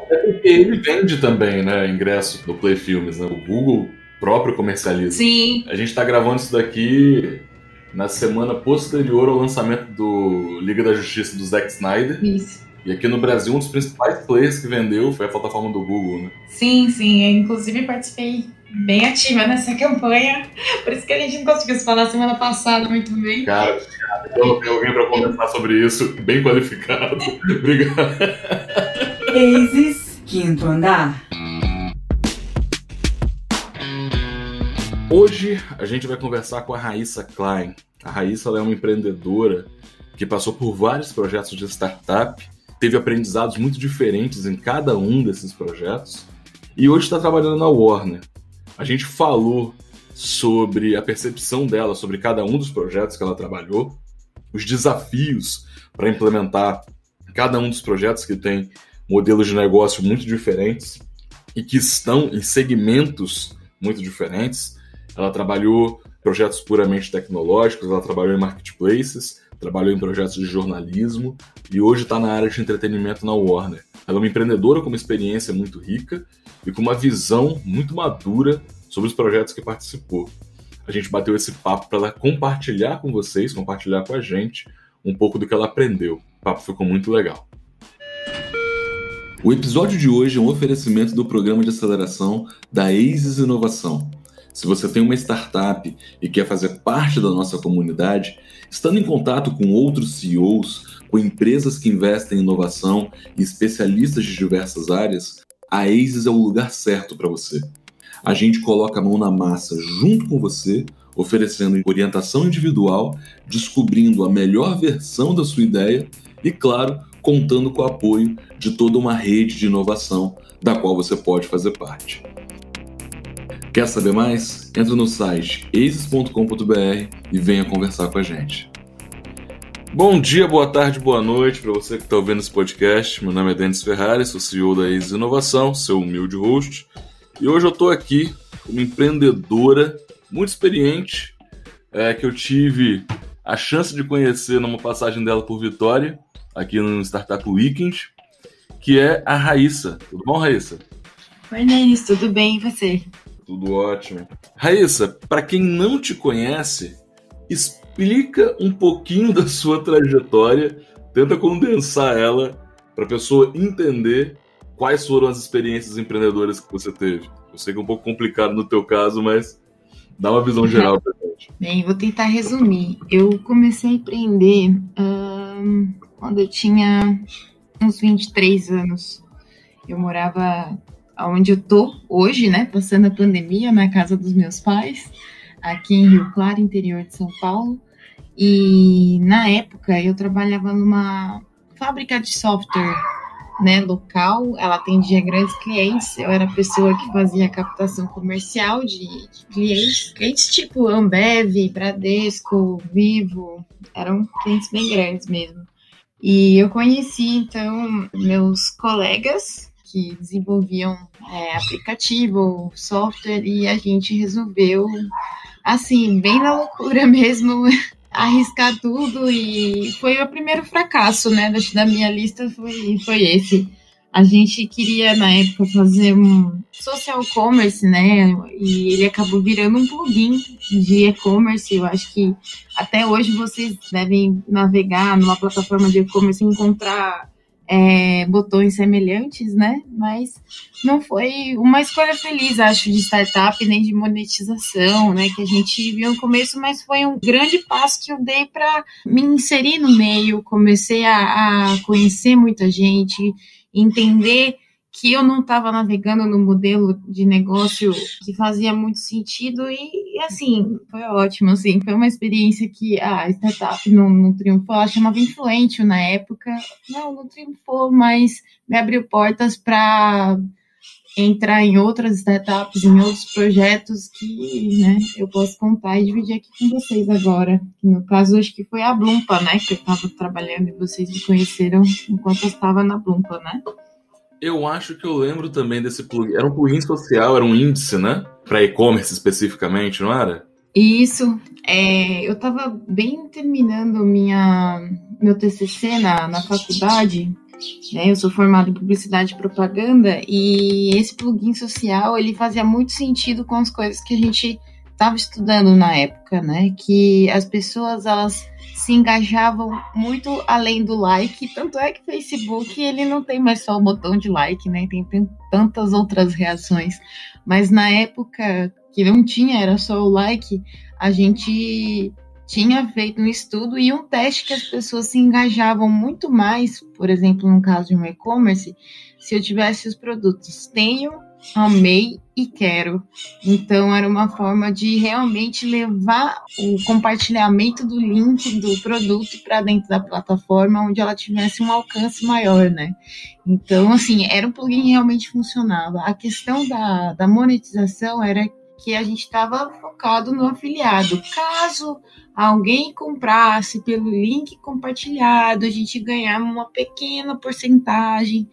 Porque ele vende também, né, ingresso no Play Filmes, né? O Google próprio comercializa. Sim. A gente tá gravando isso daqui na semana posterior ao lançamento do Liga da Justiça do Zack Snyder. Isso. E aqui no Brasil, um dos principais players que vendeu foi a plataforma do Google, né? Sim. Eu, inclusive, participei bem ativa nessa campanha. Por isso que a gente não conseguiu se falar semana passada muito bem. Cara, eu tenho alguém para conversar sobre isso, bem qualificado. Obrigado. Aces, quinto andar. Hoje a gente vai conversar com a Raíssa Klein. A Raíssa ela é uma empreendedora que passou por vários projetos de startup, teve aprendizados muito diferentes em cada um desses projetos e hoje está trabalhando na Warner. A gente falou sobre a percepção dela sobre cada um dos projetos que ela trabalhou, os desafios para implementar cada um dos projetos que tem modelos de negócio muito diferentes e que estão em segmentos muito diferentes. Ela trabalhou em projetos puramente tecnológicos, ela trabalhou em marketplaces, trabalhou em projetos de jornalismo e hoje está na área de entretenimento na Warner. Ela é uma empreendedora com uma experiência muito rica e com uma visão muito madura sobre os projetos que participou. A gente bateu esse papo para ela compartilhar com vocês, compartilhar com a gente um pouco do que ela aprendeu. O papo ficou muito legal. O episódio de hoje é um oferecimento do programa de aceleração da Aces Inovação. Se você tem uma startup e quer fazer parte da nossa comunidade, estando em contato com outros CEOs, com empresas que investem em inovação e especialistas de diversas áreas, a Aces é o lugar certo para você. A gente coloca a mão na massa junto com você, oferecendo orientação individual, descobrindo a melhor versão da sua ideia e, claro, contando com o apoio de toda uma rede de inovação da qual você pode fazer parte. Quer saber mais? Entra no site aces.com.br e venha conversar com a gente. Bom dia, boa tarde, boa noite para você que está ouvindo esse podcast. Meu nome é Denis Ferrari, sou CEO da Aces Inovação, seu humilde host. E hoje eu estou aqui com uma empreendedora muito experiente, que eu tive a chance de conhecer numa passagem dela por Vitória, aqui no Startup Weekend, que é a Raíssa. Tudo bom, Raíssa? Oi, Denis, tudo bem e você? Tudo ótimo. Raíssa, para quem não te conhece, explica um pouquinho da sua trajetória, tenta condensar ela para a pessoa entender quais foram as experiências empreendedoras que você teve. Eu sei que é um pouco complicado no teu caso, mas dá uma visão geral para a gente. Bem, vou tentar resumir. Eu comecei a empreender quando eu tinha uns 23 anos. Eu morava onde eu tô hoje, né, passando a pandemia, na casa dos meus pais, aqui em Rio Claro, interior de São Paulo. E na época eu trabalhava numa fábrica de software, né, local. Ela atendia grandes clientes. Eu era a pessoa que fazia a captação comercial de clientes tipo Ambev, Bradesco, Vivo. Eram clientes bem grandes mesmo. E eu conheci, então, meus colegas que desenvolviam aplicativo, software, e a gente resolveu, assim, bem na loucura mesmo, arriscar tudo, e foi o primeiro fracasso, né, da minha lista, foi esse. A gente queria, na época, fazer um social commerce, né, e ele acabou virando um plugin de e-commerce. Eu acho que até hoje vocês devem navegar numa plataforma de e-commerce e encontrar botões semelhantes, né? Mas não foi uma escolha feliz, acho, de startup, nem de monetização, né? Que a gente viu no começo, mas foi um grande passo que eu dei para me inserir no meio. Comecei a conhecer muita gente, entender que eu não estava navegando no modelo de negócio que fazia muito sentido e assim, foi ótimo, assim, foi uma experiência que a startup não triunfou. Ela chamava Influentio na época, não triunfou, mas me abriu portas para entrar em outras startups, em outros projetos que, né, eu posso contar e dividir aqui com vocês agora. No caso, acho que foi a Blumpa, né, que eu estava trabalhando e vocês me conheceram enquanto eu estava na Blumpa, né? Eu acho que eu lembro também desse plugin. Era um plugin social, era um índice, né? Para e-commerce especificamente, não era? Isso. Eu estava bem terminando meu TCC na faculdade né? Eu sou formada em publicidade e propaganda e esse plugin social, ele fazia muito sentido com as coisas que a gente estava estudando na época, né? Que as pessoas, elas se engajavam muito além do like, tanto é que o Facebook, ele não tem mais só o botão de like, né? Tem tantas outras reações, mas na época que não tinha, era só o like, a gente tinha feito um estudo e um teste que as pessoas se engajavam muito mais, por exemplo, no caso de um e-commerce, se eu tivesse os produtos tenho, amei e quero. Então, era uma forma de realmente levar o compartilhamento do link do produto para dentro da plataforma, onde ela tivesse um alcance maior, né? Então, assim, era um plugin que realmente funcionava. A questão da monetização era que a gente estava focado no afiliado. Caso alguém comprasse pelo link compartilhado, a gente ganhava uma pequena porcentagem.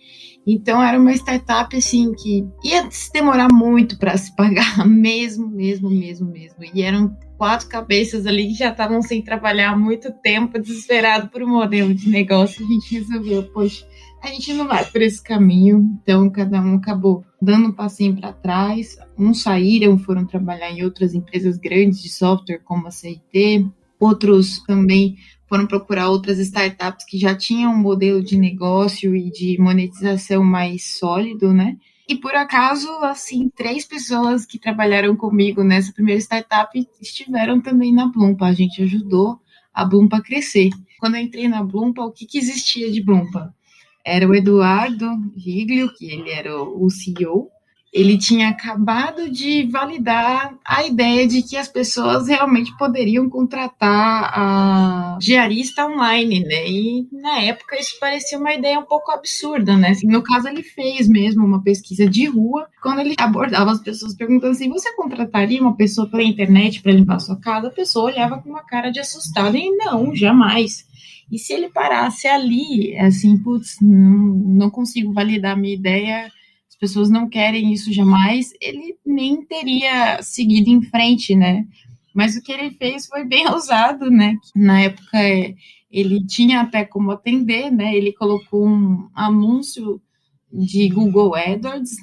Então, era uma startup, assim, que ia se demorar muito para se pagar, mesmo. E eram 4 cabeças ali que já estavam sem trabalhar há muito tempo, desesperado por um modelo de negócio. A gente resolveu, poxa, a gente não vai por esse caminho. Então, cada um acabou dando um passinho para trás. Uns saíram, foram trabalhar em outras empresas grandes de software, como a CIT. Outros também foram procurar outras startups que já tinham um modelo de negócio e de monetização mais sólido, né? E por acaso, assim, 3 pessoas que trabalharam comigo nessa primeira startup estiveram também na Bloompa. A gente ajudou a Bloompa a crescer. Quando eu entrei na Bloompa, o que existia de Bloompa? Era o Eduardo Riglio, que ele era o CEO. Ele tinha acabado de validar a ideia de que as pessoas realmente poderiam contratar a diarista online, né? E na época isso parecia uma ideia um pouco absurda, né? Assim, no caso, ele fez mesmo uma pesquisa de rua, quando ele abordava as pessoas perguntando assim: você contrataria uma pessoa pela internet para limpar a sua casa? A pessoa olhava com uma cara de assustada e não, jamais. E se ele parasse ali, assim, putz, não consigo validar a minha ideia, as pessoas não querem isso jamais, ele nem teria seguido em frente, né? Mas o que ele fez foi bem ousado, né? Na época, ele tinha até como atender, né? Ele colocou um anúncio de Google AdWords,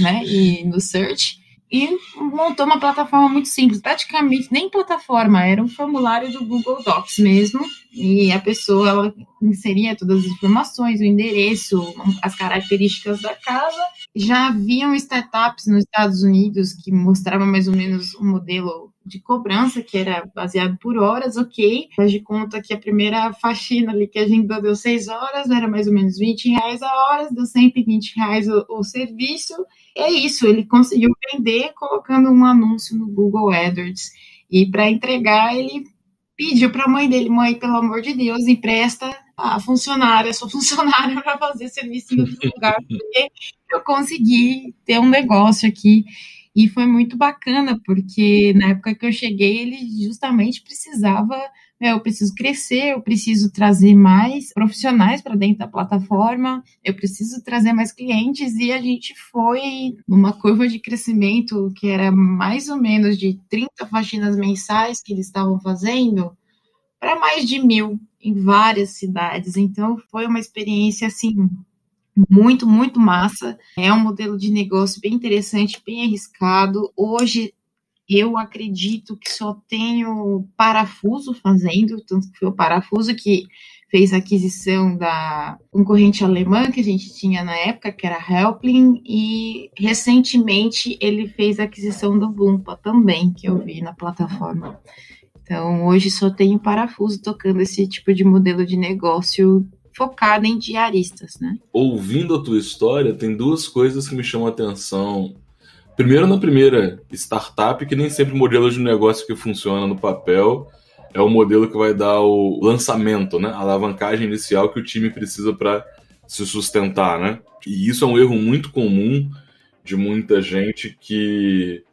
né? E no Search, e montou uma plataforma muito simples, praticamente nem plataforma, era um formulário do Google Docs mesmo, e a pessoa, ela inseria todas as informações, o endereço, as características da casa. Já haviam startups nos Estados Unidos que mostravam mais ou menos um modelo de cobrança, que era baseado por horas, ok, faz de conta que a primeira faxina ali que a gente deu 6 horas, era mais ou menos R$20 a hora, deu R$120 o serviço. É isso, ele conseguiu vender colocando um anúncio no Google AdWords. E para entregar, ele pediu para a mãe dele: mãe, pelo amor de Deus, empresta a funcionária, sua funcionária, para fazer serviço em outro lugar, porque eu consegui ter um negócio aqui. E foi muito bacana, porque na época que eu cheguei, ele justamente precisava, eu preciso crescer, eu preciso trazer mais profissionais para dentro da plataforma, eu preciso trazer mais clientes, e a gente foi numa curva de crescimento que era mais ou menos de 30 faxinas mensais que eles estavam fazendo, para mais de 1.000 em várias cidades. Então, foi uma experiência, assim, muito, muito massa. É um modelo de negócio bem interessante, bem arriscado. Hoje, eu acredito que só tenho Parafuso fazendo, tanto que foi o Parafuso que fez a aquisição da concorrente alemã que a gente tinha na época, que era a Helpling, e recentemente ele fez a aquisição do Bloompa também, que eu vi na plataforma. Então, hoje só tenho Parafuso tocando esse tipo de modelo de negócio focado em diaristas, né? Ouvindo a tua história, tem 2 coisas que me chamam a atenção. Primeiro, na primeira startup, que nem sempre o modelo de negócio que funciona no papel é o modelo que vai dar o lançamento, né? A alavancagem inicial que o time precisa para se sustentar, né? E isso é um erro muito comum de muita gente que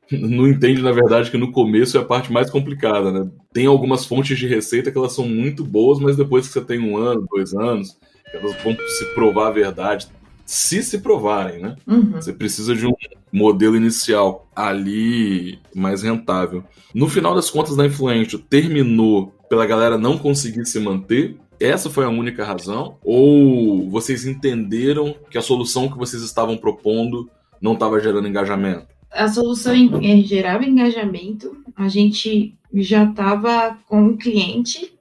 não entende, na verdade, que no começo é a parte mais complicada, né? Tem algumas fontes de receita que elas são muito boas, mas depois que você tem 1 ano, 2 anos, elas vão se provar a verdade, se provarem, né? Uhum. Você precisa de um modelo inicial ali mais rentável. No final das contas, da Influential terminou pela galera não conseguir se manter, Essa foi a única razão? Ou vocês entenderam que a solução que vocês estavam propondo não estava gerando engajamento? A solução gerava engajamento, a gente já estava com o cliente,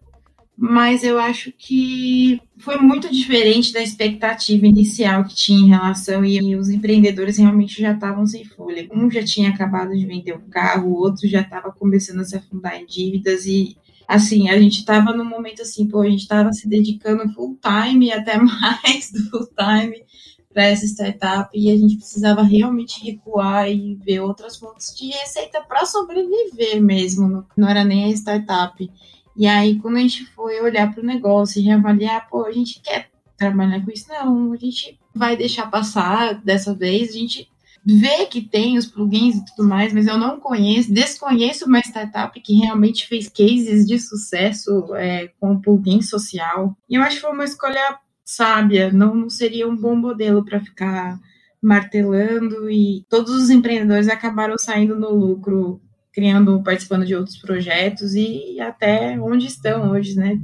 mas eu acho que foi muito diferente da expectativa inicial que tinha em relação, e os empreendedores realmente já estavam sem folha. Um já tinha acabado de vender um carro, o outro já estava começando a se afundar em dívidas e, assim, a gente estava num momento assim, a gente estava se dedicando full time, até mais do full time, para essa startup, e a gente precisava realmente recuar e ver outras fontes de receita para sobreviver mesmo, não era nem a startup. E aí, quando a gente foi olhar para o negócio e reavaliar, a gente quer trabalhar com isso? Não, a gente vai deixar passar dessa vez, a gente vê que tem os plugins e tudo mais, mas eu não desconheço uma startup que realmente fez cases de sucesso com plugin social. E eu acho que foi uma escolha sábia, não seria um bom modelo para ficar martelando, e todos os empreendedores acabaram saindo no lucro, participando de outros projetos e até onde estão hoje, né?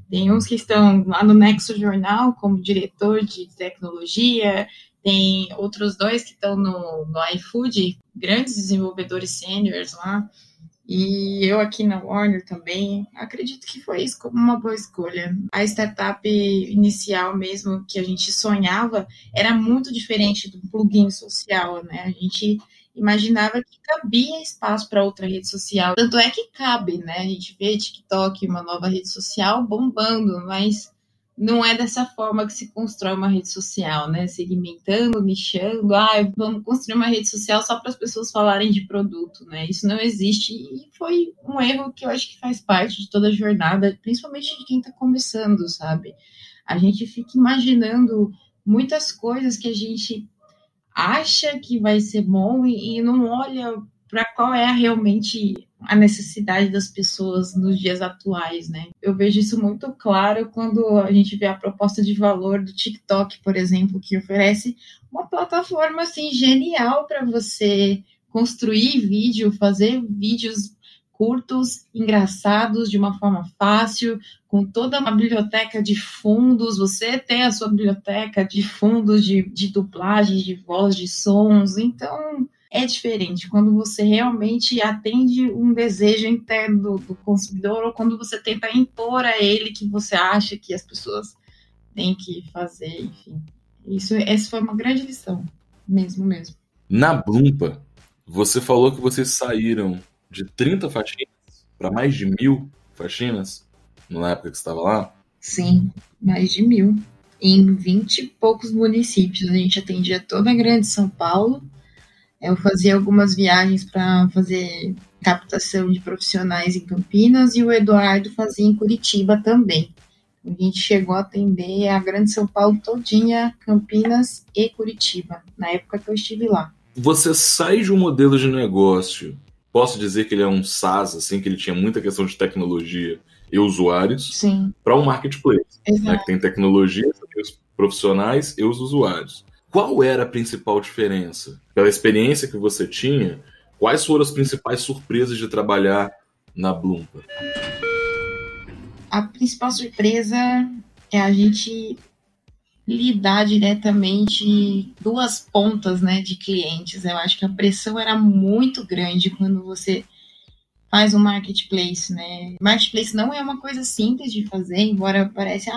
Tem uns que estão lá no Nexo Jornal como diretor de tecnologia, tem outros 2 que estão no iFood, grandes desenvolvedores sêniores lá, e eu aqui na Warner também. Acredito que foi isso como uma boa escolha. A startup inicial mesmo que a gente sonhava era muito diferente do plugin social, né? A gente imaginava que cabia espaço para outra rede social. Tanto é que cabe, né? A gente vê TikTok, uma nova rede social, bombando, mas não é dessa forma que se constrói uma rede social, né? Segmentando, nichando, vamos construir uma rede social só para as pessoas falarem de produto, né? Isso não existe, e foi um erro que eu acho que faz parte de toda a jornada, principalmente de quem está começando, sabe? A gente fica imaginando muitas coisas que a gente acha que vai ser bom e não olha para qual é realmente a necessidade das pessoas nos dias atuais, né? Eu vejo isso muito claro quando a gente vê a proposta de valor do TikTok, por exemplo, que oferece uma plataforma assim genial para você construir vídeo, fazer vídeos curtos, engraçados, de uma forma fácil, com toda uma biblioteca de fundos. Você tem a sua biblioteca de fundos de dublagem, de voz, de sons. Então, é diferente quando você realmente atende um desejo interno do consumidor, ou quando você tenta impor a ele que você acha que as pessoas têm que fazer, enfim. Essa foi uma grande lição, mesmo. Na Bloompa, você falou que vocês saíram de 30 faxinas para mais de 1.000 faxinas na época que você estava lá? Sim, mais de 1.000. Em 20 e poucos municípios. A gente atendia toda a grande São Paulo. Eu fazia algumas viagens para fazer captação de profissionais em Campinas, e o Eduardo fazia em Curitiba também. A gente chegou a atender a grande São Paulo todinha, Campinas e Curitiba, na época que eu estive lá. Você sai de um modelo de negócio, posso dizer que ele é um SaaS, assim, que ele tinha muita questão de tecnologia e usuários, para um marketplace, né, que tem tecnologia, tem os profissionais e os usuários. Qual era a principal diferença? Pela experiência que você tinha, quais foram as principais surpresas de trabalhar na Bloompa? A principal surpresa é a gente lidar diretamente 2 pontas, né, de clientes. Eu acho que a pressão era muito grande quando você faz um marketplace, né? Marketplace não é uma coisa simples de fazer, embora pareça,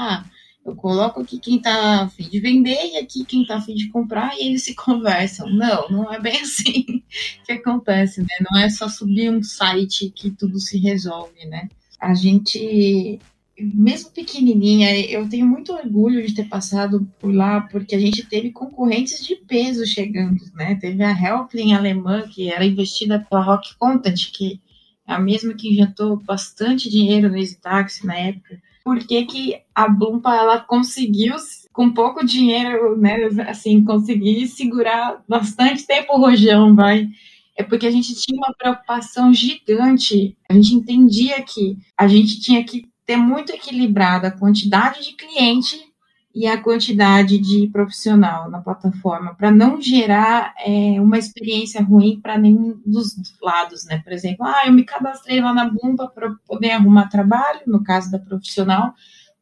eu coloco aqui quem está a fim de vender e aqui quem está a fim de comprar, e eles se conversam. Não é bem assim que acontece, né? Não é só subir um site que tudo se resolve, né? A gente, mesmo pequenininha, eu tenho muito orgulho de ter passado por lá, porque a gente teve concorrentes de peso chegando, né? Teve a Helpling alemã, que era investida pela Rock Content, que é a mesma que injetou bastante dinheiro no Easy Taxi na época. Por que a Bloompa, ela conseguiu, com pouco dinheiro, né, assim, conseguir segurar bastante tempo o rojão, vai? É porque a gente tinha uma preocupação gigante. A gente entendia que a gente tinha que ter muito equilibrada a quantidade de cliente e a quantidade de profissional na plataforma, para não gerar uma experiência ruim para nenhum dos lados, né? Por exemplo, eu me cadastrei lá na Bloompa para poder arrumar trabalho, no caso da profissional,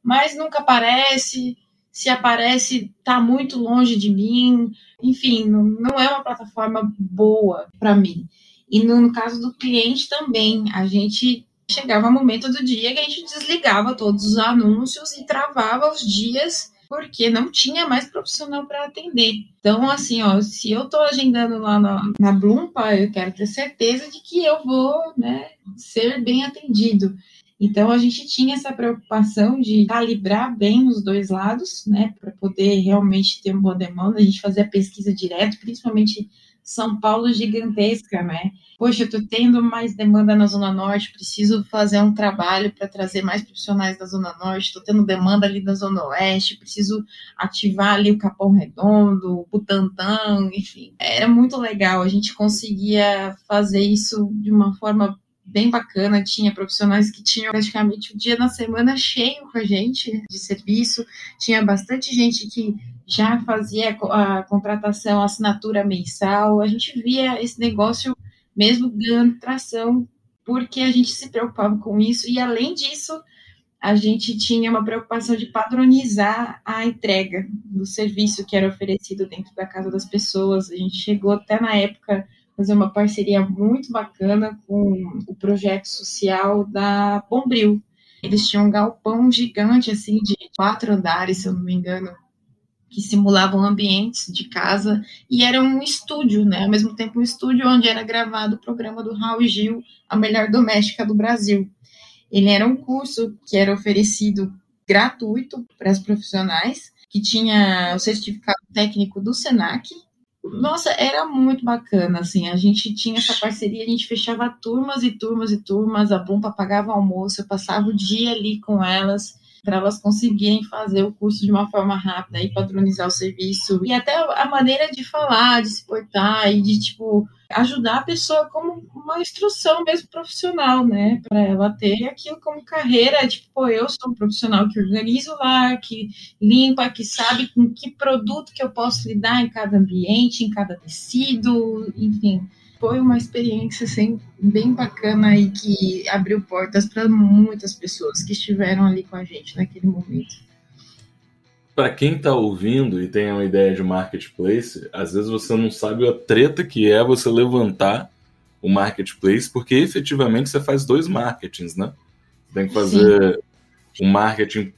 mas nunca aparece. Se aparece, está muito longe de mim. Enfim, não é uma plataforma boa para mim. E no caso do cliente também, a gente chegava um momento do dia que a gente desligava todos os anúncios e travava os dias porque não tinha mais profissional para atender. Então, assim, ó, se eu estou agendando lá na Bloompa, eu quero ter certeza de que eu vou, né, ser bem atendido. Então, a gente tinha essa preocupação de calibrar bem os dois lados, né, para poder realmente ter uma boa demanda. A gente fazia pesquisa direto, principalmente São Paulo gigantesca, né? Poxa, eu estou tendo mais demanda na Zona Norte, preciso fazer um trabalho para trazer mais profissionais da Zona Norte, estou tendo demanda ali da Zona Oeste, preciso ativar ali o Capão Redondo, o Butantã, enfim. Era muito legal, a gente conseguia fazer isso de uma forma bem bacana, tinha profissionais que tinham praticamente o dia na semana cheio com a gente de serviço, tinha bastante gente que já fazia a contratação, a assinatura mensal, a gente via esse negócio mesmo ganhando tração, porque a gente se preocupava com isso, e além disso, a gente tinha uma preocupação de padronizar a entrega do serviço que era oferecido dentro da casa das pessoas. A gente chegou até na época fazer uma parceria muito bacana com o projeto social da Bombril. Eles tinham um galpão gigante, assim, de 4 andares, se eu não me engano, que simulavam ambientes de casa, e era um estúdio, né? Ao mesmo tempo um estúdio onde era gravado o programa do Raul Gil, A Melhor Doméstica do Brasil. Ele era um curso que era oferecido gratuito para as profissionais, que tinha o certificado técnico do Senac. Nossa, era muito bacana, assim, a gente tinha essa parceria, a gente fechava turmas e turmas e turmas, a Bloompa pagava almoço, eu passava o dia ali com elas, para elas conseguirem fazer o curso de uma forma rápida e padronizar o serviço, e até a maneira de falar, de se portar e de, tipo, ajudar a pessoa como uma instrução mesmo profissional, né, para ela ter aquilo como carreira, tipo, pô, eu sou um profissional que organizo lá, que limpa, que sabe com que produto que eu posso lidar em cada ambiente, em cada tecido, enfim. Foi uma experiência assim, bem bacana e que abriu portas para muitas pessoas que estiveram ali com a gente naquele momento. Para quem está ouvindo e tem uma ideia de marketplace, às vezes você não sabe a treta que é você levantar o marketplace, porque efetivamente você faz 2 marketings, né? Você tem que fazer um marketing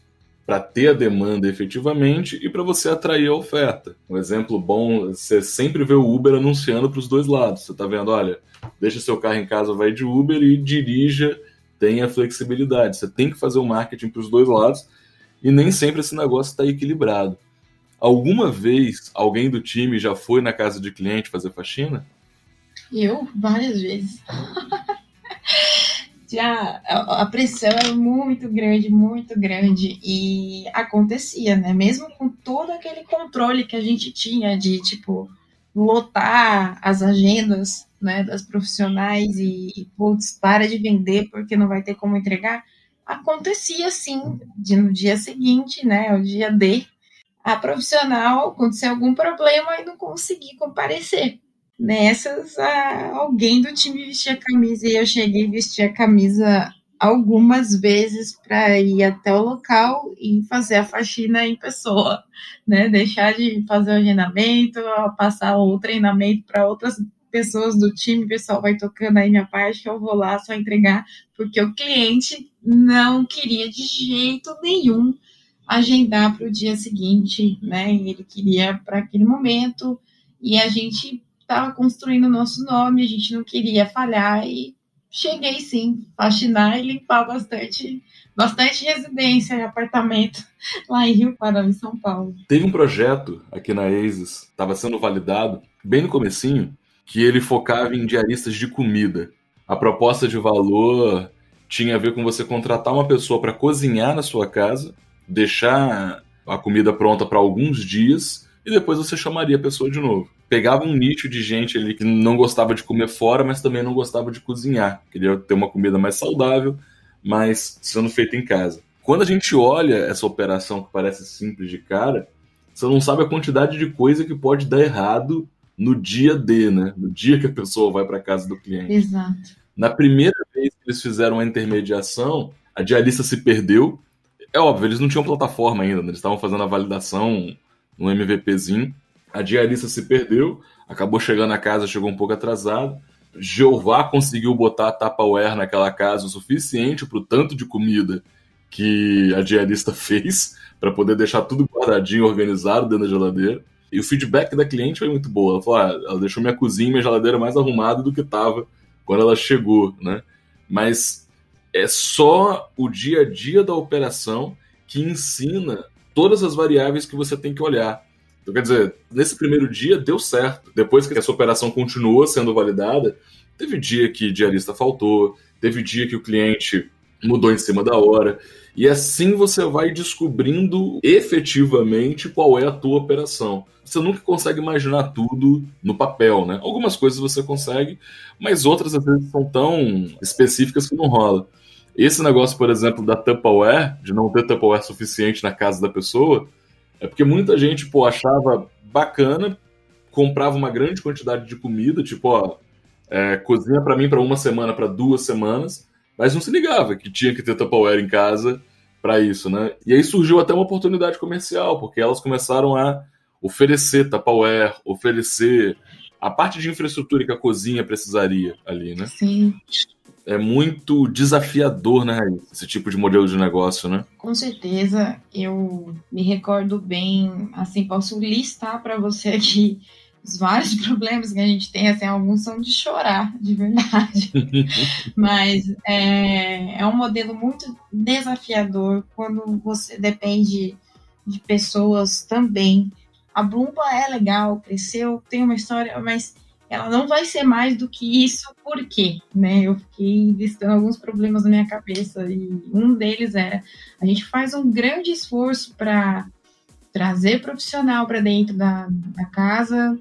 para ter a demanda efetivamente e para você atrair a oferta. Um exemplo bom, você sempre vê o Uber anunciando para os 2 lados. Você está vendo, olha, deixa seu carro em casa, vai de Uber e dirija, tenha flexibilidade. Você tem que fazer o marketing para os 2 lados e nem sempre esse negócio está equilibrado. Alguma vez alguém do time já foi na casa de cliente fazer faxina? Eu, várias vezes. Já a pressão era muito grande, e acontecia, né? Mesmo com todo aquele controle que a gente tinha de, tipo, lotar as agendas, né, das profissionais e putz, para de vender porque não vai ter como entregar, acontecia sim, no dia seguinte, né, o dia D, a profissional acontecer algum problema e não conseguir comparecer. Nessas, alguém do time vestia a camisa, e eu cheguei a vestir a camisa algumas vezes para ir até o local e fazer a faxina em pessoa, né? Deixar de fazer o agendamento, passar o treinamento para outras pessoas do time, o pessoal vai tocando aí minha parte, eu vou lá só entregar, porque o cliente não queria de jeito nenhum agendar para o dia seguinte, né? Ele queria para aquele momento, e a gente estava construindo o nosso nome, a gente não queria falhar, e cheguei sim, faxinar e limpar bastante residência e apartamento lá em Rio Parão, em São Paulo. Teve um projeto aqui na ASIS, estava sendo validado, bem no comecinho, que ele focava em diaristas de comida. A proposta de valor tinha a ver com você contratar uma pessoa para cozinhar na sua casa, deixar a comida pronta para alguns dias e depois você chamaria a pessoa de novo. Pegava um nicho de gente ali que não gostava de comer fora, mas também não gostava de cozinhar. Queria ter uma comida mais saudável, mas sendo feita em casa. Quando a gente olha essa operação que parece simples de cara, você não sabe a quantidade de coisa que pode dar errado no dia D, né? No dia que a pessoa vai para casa do cliente. Exato. Na primeira vez que eles fizeram a intermediação, a diarista se perdeu, É óbvio, eles não tinham plataforma ainda, né? Eles estavam fazendo a validação no MVPzinho. A diarista se perdeu, acabou chegando a casa, chegou um pouco atrasado. Jeová conseguiu botar Tupperware naquela casa o suficiente para o tanto de comida que a diarista fez, para poder deixar tudo guardadinho, organizado dentro da geladeira. E o feedback da cliente foi muito boa. Ela falou, ela deixou minha cozinha e minha geladeira mais arrumada do que estava quando ela chegou, né? Mas é só o dia a dia da operação que ensina todas as variáveis que você tem que olhar. Então, quer dizer, nesse primeiro dia deu certo. Depois que essa operação continuou sendo validada, teve dia que diarista faltou, teve dia que o cliente mudou em cima da hora. E assim você vai descobrindo efetivamente qual é a tua operação. Você nunca consegue imaginar tudo no papel, né? Algumas coisas você consegue, mas outras às vezes são tão específicas que não rola. Esse negócio, por exemplo, da Tupperware, de não ter Tupperware suficiente na casa da pessoa, é porque muita gente, achava bacana, comprava uma grande quantidade de comida, tipo, cozinha para mim para uma semana, para 2 semanas, mas não se ligava que tinha que ter Tupperware em casa para isso, né? E aí surgiu até uma oportunidade comercial, porque elas começaram a oferecer Tupperware, oferecer a parte de infraestrutura que a cozinha precisaria ali, né? Sim. É muito desafiador, né, esse tipo de modelo de negócio, né? Com certeza, eu me recordo bem, assim, posso listar para você aqui os vários problemas que a gente tem, assim, alguns são de chorar, de verdade. Mas é um modelo muito desafiador quando você depende de pessoas também. A Bloomba é legal, cresceu, tem uma história, mas ela não vai ser mais do que isso, por quê? Né? Eu fiquei listando alguns problemas na minha cabeça e um deles era, a gente faz um grande esforço para trazer profissional para dentro da casa,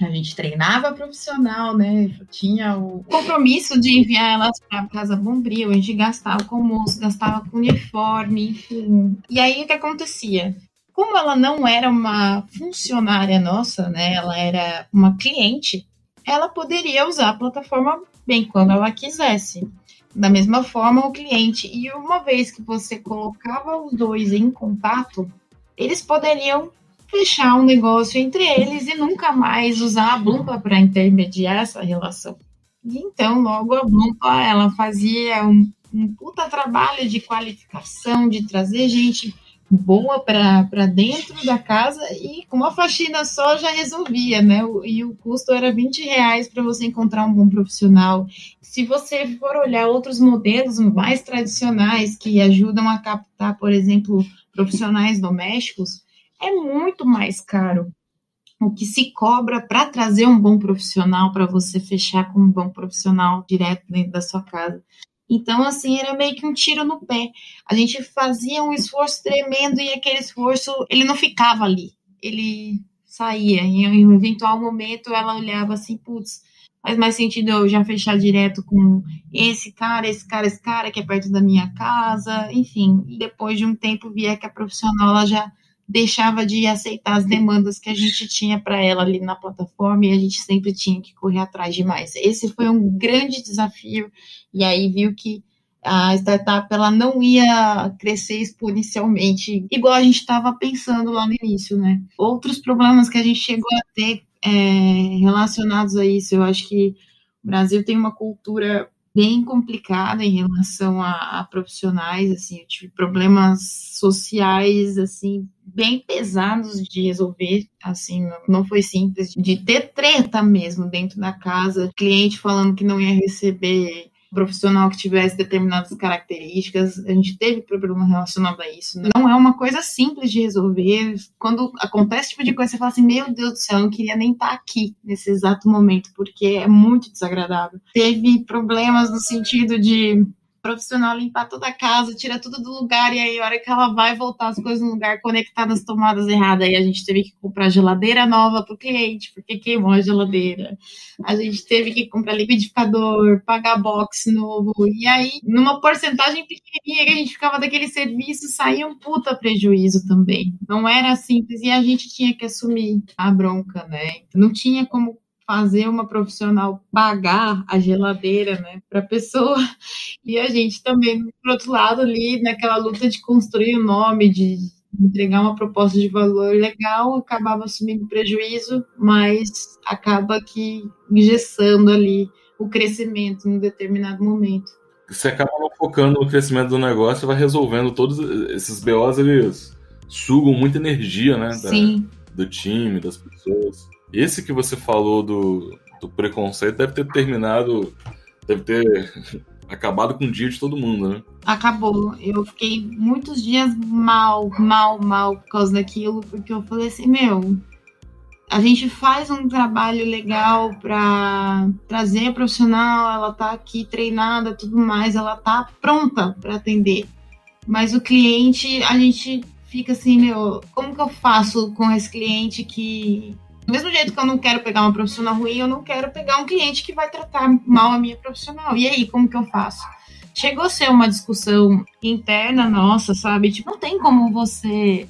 a gente treinava profissional, né? Tinha o compromisso de enviar elas para casa Bombril, a gente gastava com almoço, gastava com uniforme, enfim. E aí o que acontecia? Como ela não era uma funcionária nossa, né? Ela era uma cliente, ela poderia usar a plataforma bem quando ela quisesse. Da mesma forma, o cliente. E uma vez que você colocava os dois em contato, eles poderiam fechar um negócio entre eles e nunca mais usar a Bloomba para intermediar essa relação. E então, logo a Bloomba, ela fazia um puta trabalho de qualificação, de trazer gente boa para dentro da casa e com uma faxina só já resolvia, né? E o custo era R$20 para você encontrar um bom profissional. Se você for olhar outros modelos mais tradicionais que ajudam a captar, por exemplo, profissionais domésticos, é muito mais caro o que se cobra para trazer um bom profissional, para você fechar com um bom profissional direto dentro da sua casa. Então, assim, era meio que um tiro no pé. A gente fazia um esforço tremendo e aquele esforço, ele não ficava ali. Ele saía. Em um eventual momento, ela olhava assim, putz, faz mais sentido eu já fechar direto com esse cara que é perto da minha casa, enfim. E depois de um tempo, via que a profissional, ela já deixava de aceitar as demandas que a gente tinha para ela ali na plataforma e a gente sempre tinha que correr atrás de mais. Esse foi um grande desafio e aí viu que a startup ela não ia crescer exponencialmente, igual a gente estava pensando lá no início, né? Outros problemas que a gente chegou a ter relacionados a isso, eu acho que o Brasil tem uma cultura bem complicada em relação a profissionais, assim, eu tive problemas sociais, assim, bem pesados de resolver, assim, não foi simples, de ter treta mesmo dentro da casa, cliente falando que não ia receber profissional que tivesse determinadas características, a gente teve problema relacionado a isso. Não é uma coisa simples de resolver. Quando acontece esse tipo de coisa, você fala assim, meu Deus do céu, eu não queria nem estar aqui nesse exato momento, porque é muito desagradável. Teve problemas no sentido de profissional limpar toda a casa, tira tudo do lugar, e aí a hora que ela vai voltar as coisas no lugar, conectar nas tomadas erradas, aí a gente teve que comprar geladeira nova para o cliente, porque queimou a geladeira. A gente teve que comprar liquidificador, pagar box novo, e aí, numa porcentagem pequenininha que a gente ficava daquele serviço, saía um puta prejuízo também. Não era simples, e a gente tinha que assumir a bronca, né? Não tinha como fazer uma profissional pagar a geladeira, né, para a pessoa, e a gente também, por outro lado, ali, naquela luta de construir o nome, de entregar uma proposta de valor legal, acabava assumindo prejuízo, mas acaba que engessando ali o crescimento em um determinado momento. Você acaba não focando no crescimento do negócio e vai resolvendo todos esses BOs, eles sugam muita energia, né, do time, das pessoas. Esse que você falou do preconceito deve ter terminado, deve ter acabado com o dia de todo mundo, né? Acabou. Eu fiquei muitos dias mal por causa daquilo, porque eu falei assim, a gente faz um trabalho legal para trazer a profissional, ela tá aqui treinada, tudo mais, ela tá pronta para atender. Mas o cliente, a gente fica assim, como que eu faço com esse cliente que... Do mesmo jeito que eu não quero pegar uma profissional ruim, eu não quero pegar um cliente que vai tratar mal a minha profissional. E aí, como que eu faço? Chegou a ser uma discussão interna nossa, sabe? Tipo, não tem como você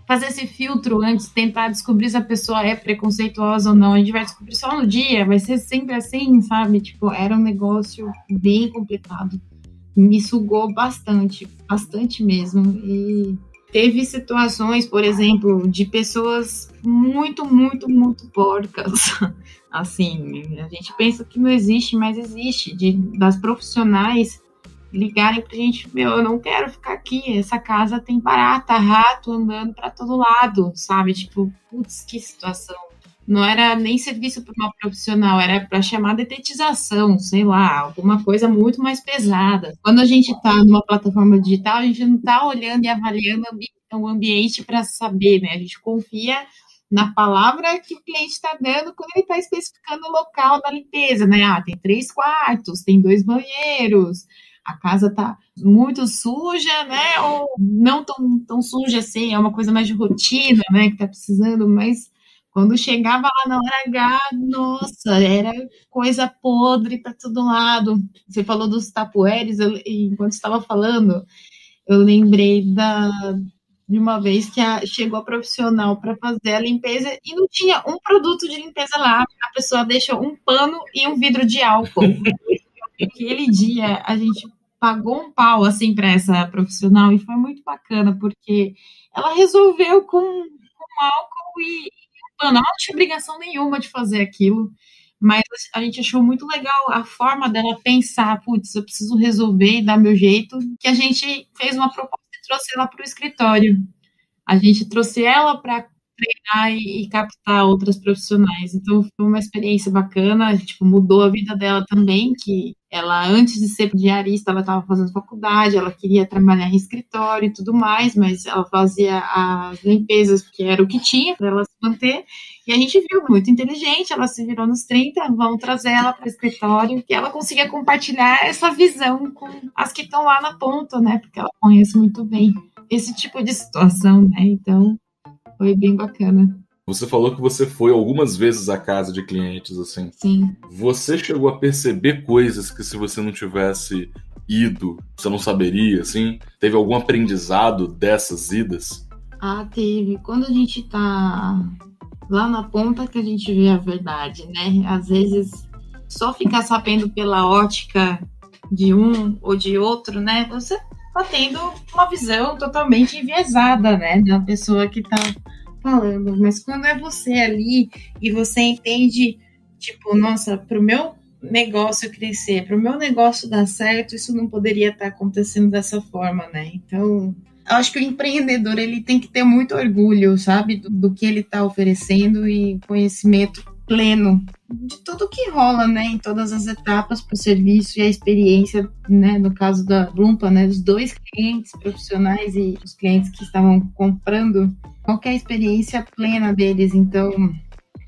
fazer esse filtro antes, tentar descobrir se a pessoa é preconceituosa ou não. A gente vai descobrir só no dia, vai ser sempre assim, sabe? Tipo, era um negócio bem complicado. Me sugou bastante mesmo. E teve situações, por exemplo, de pessoas muito porcas. Assim, a gente pensa que não existe, mas existe. Das profissionais ligarem pra gente, eu não quero ficar aqui, essa casa tem barata, rato andando pra todo lado, sabe? Tipo, putz, que situação. Não era nem serviço para uma profissional, era para chamar detetização, sei lá, alguma coisa muito mais pesada. Quando a gente está numa plataforma digital, a gente não está olhando e avaliando o ambiente para saber, né? A gente confia na palavra que o cliente está dando quando ele está especificando o local da limpeza, né? Tem 3 quartos, tem 2 banheiros, a casa está muito suja, né? Ou não tão suja assim, é uma coisa mais de rotina, né? Que está precisando, mas quando chegava lá na hora H, nossa, era coisa podre para todo lado. Você falou dos tapueres, enquanto estava falando, eu lembrei de uma vez que chegou a profissional para fazer a limpeza e não tinha um produto de limpeza lá. A pessoa deixou um pano e um vidro de álcool. Aquele dia a gente pagou um pau assim para essa profissional e foi muito bacana, porque ela resolveu com álcool e pano. Ela não tinha obrigação nenhuma de fazer aquilo, mas a gente achou muito legal a forma dela pensar, putz, eu preciso resolver e dar meu jeito, que a gente fez uma proposta e trouxe ela para o escritório. A gente trouxe ela para treinar e captar outras profissionais. Então, foi uma experiência bacana, tipo, mudou a vida dela também, que ela, antes de ser diarista, ela estava fazendo faculdade, ela queria trabalhar em escritório e tudo mais, mas ela fazia as limpezas, que era o que tinha para ela se manter, e a gente viu, muito inteligente, ela se virou nos 30, vamos trazer ela para o escritório, que ela consiga compartilhar essa visão com as que estão lá na ponta, né, porque ela conhece muito bem esse tipo de situação, né, então foi bem bacana. Você falou que você foi algumas vezes à casa de clientes, assim. Sim. Você chegou a perceber coisas que se você não tivesse ido, você não saberia, assim? Teve algum aprendizado dessas idas? Teve. Quando a gente tá lá na ponta que a gente vê a verdade, né? Às vezes, só ficar sabendo pela ótica de um ou de outro, né? Você tá tendo uma visão totalmente enviesada, né? Da pessoa que tá falando, mas quando é você ali e você entende, tipo, nossa, pro meu negócio crescer, pro meu negócio dar certo, isso não poderia estar acontecendo dessa forma, né? Então, eu acho que o empreendedor, ele tem que ter muito orgulho, sabe, do que ele está oferecendo e conhecimento pleno de tudo que rola, né, em todas as etapas para o serviço e a experiência, né, no caso da Blumpa, né, os 2 clientes profissionais e os clientes que estavam comprando, qual que é a experiência plena deles. Então,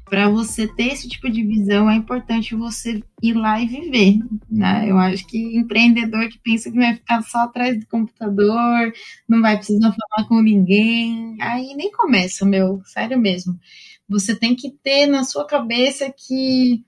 para você ter esse tipo de visão, é importante você ir lá e viver, né? Eu acho que empreendedor que pensa que vai ficar só atrás do computador, não vai precisar falar com ninguém, aí nem começa, sério mesmo. Você tem que ter na sua cabeça que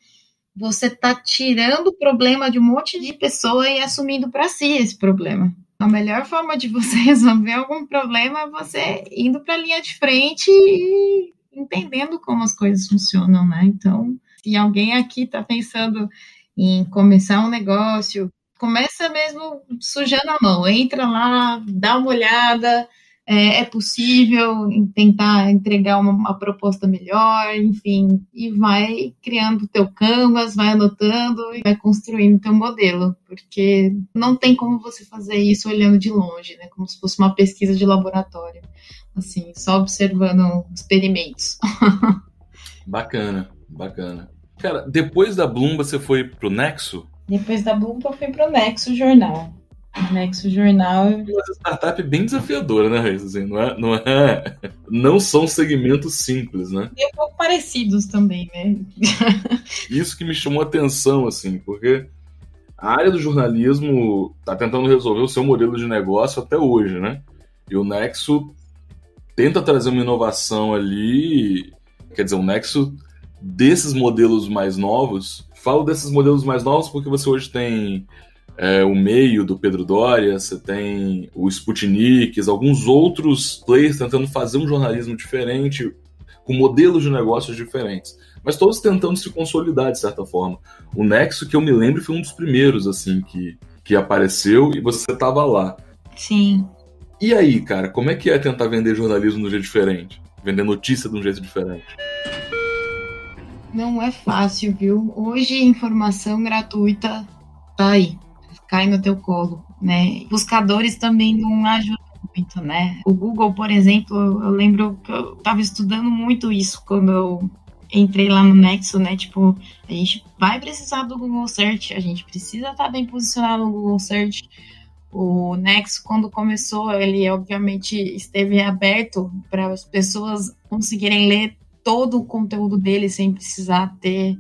você está tirando o problema de um monte de pessoa e assumindo para si esse problema. A melhor forma de você resolver algum problema é você indo para a linha de frente e entendendo como as coisas funcionam, né? Então, se alguém aqui está pensando em começar um negócio, começa mesmo sujando a mão, entra lá, dá uma olhada, é possível tentar entregar uma proposta melhor, enfim, e vai criando o teu canvas, vai anotando e vai construindo o teu modelo, porque não tem como você fazer isso olhando de longe, né, como se fosse uma pesquisa de laboratório, assim, só observando experimentos. Bacana. Cara, depois da Bloom você foi pro Nexo? Depois da Bloom eu fui pro Nexo Jornal. Nexo Jornal. Uma startup bem desafiadora, né, Raíssa? Assim, não são segmentos simples, né? E um pouco parecidos também, né? Isso que me chamou a atenção, assim, porque a área do jornalismo está tentando resolver o seu modelo de negócio até hoje, né? E o Nexo tenta trazer uma inovação ali, quer dizer, o Nexo desses modelos mais novos. Falo desses modelos mais novos porque você hoje tem o Meio do Pedro Doria, você tem o Sputnik, alguns outros players tentando fazer um jornalismo diferente, com modelos de negócios diferentes, mas todos tentando se consolidar de certa forma. O Nexo, que eu me lembro, foi um dos primeiros assim que apareceu e você estava lá. Sim. E aí, cara, como é que é tentar vender jornalismo de um jeito diferente? Vender notícia de um jeito diferente? Não é fácil, viu? Hoje, informação gratuita tá aí, cai no teu colo, né? Buscadores também não ajudam muito, né? O Google, por exemplo, eu lembro que eu estava estudando muito isso quando eu entrei lá no Nexo, né? Tipo, a gente vai precisar do Google Search, a gente precisa estar bem posicionado no Google Search. O Nexo, quando começou, ele obviamente esteve aberto para as pessoas conseguirem ler todo o conteúdo dele sem precisar ter,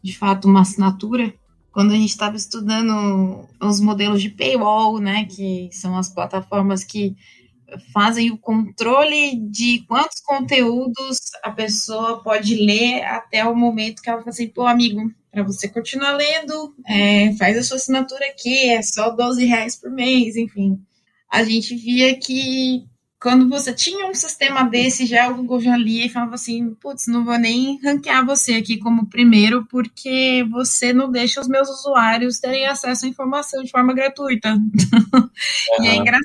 de fato, uma assinatura. Quando a gente estava estudando os modelos de paywall, né, que são as plataformas que fazem o controle de quantos conteúdos a pessoa pode ler até o momento que ela fala assim, pô, amigo, para você continuar lendo, faz a sua assinatura aqui, é só R$12 por mês, enfim. A gente via que quando você tinha um sistema desse, já o Google já lia e falava assim, putz, não vou nem ranquear você aqui como primeiro, porque você não deixa os meus usuários terem acesso à informação de forma gratuita. E é engraçado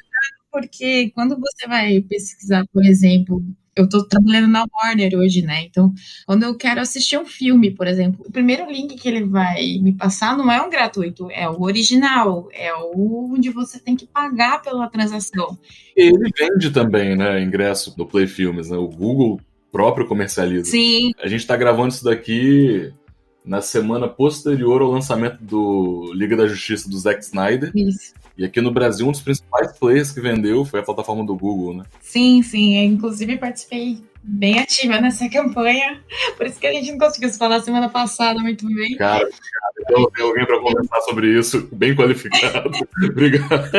porque quando você vai pesquisar, por exemplo, eu estou trabalhando na Warner hoje, né? Então, quando eu quero assistir um filme, por exemplo, o primeiro link que ele vai me passar não é um gratuito, é o original, é o onde você tem que pagar pela transação. Ele vende também, né, ingresso do Play Filmes, né? O Google próprio comercializa. Sim. A gente está gravando isso daqui na semana posterior ao lançamento do Liga da Justiça do Zack Snyder. Isso. E aqui no Brasil, um dos principais players que vendeu foi a plataforma do Google, né? Sim. Eu, inclusive, participei bem ativa nessa campanha. Por isso que a gente não conseguiu se falar semana passada muito bem. Cara, então tem alguém para conversar sobre isso, bem qualificado. Obrigado.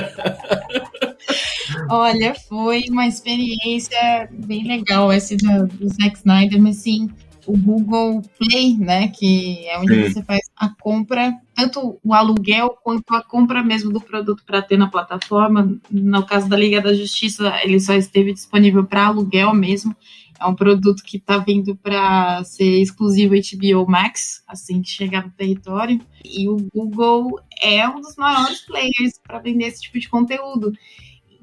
Olha, foi uma experiência bem legal esse do Zack Snyder, mas sim, o Google Play, né, que é onde você faz a compra, tanto o aluguel quanto a compra mesmo do produto para ter na plataforma. No caso da Liga da Justiça, ele só esteve disponível para aluguel mesmo. É um produto que está vindo para ser exclusivo HBO Max, assim que chegar no território. E o Google é um dos maiores players para vender esse tipo de conteúdo.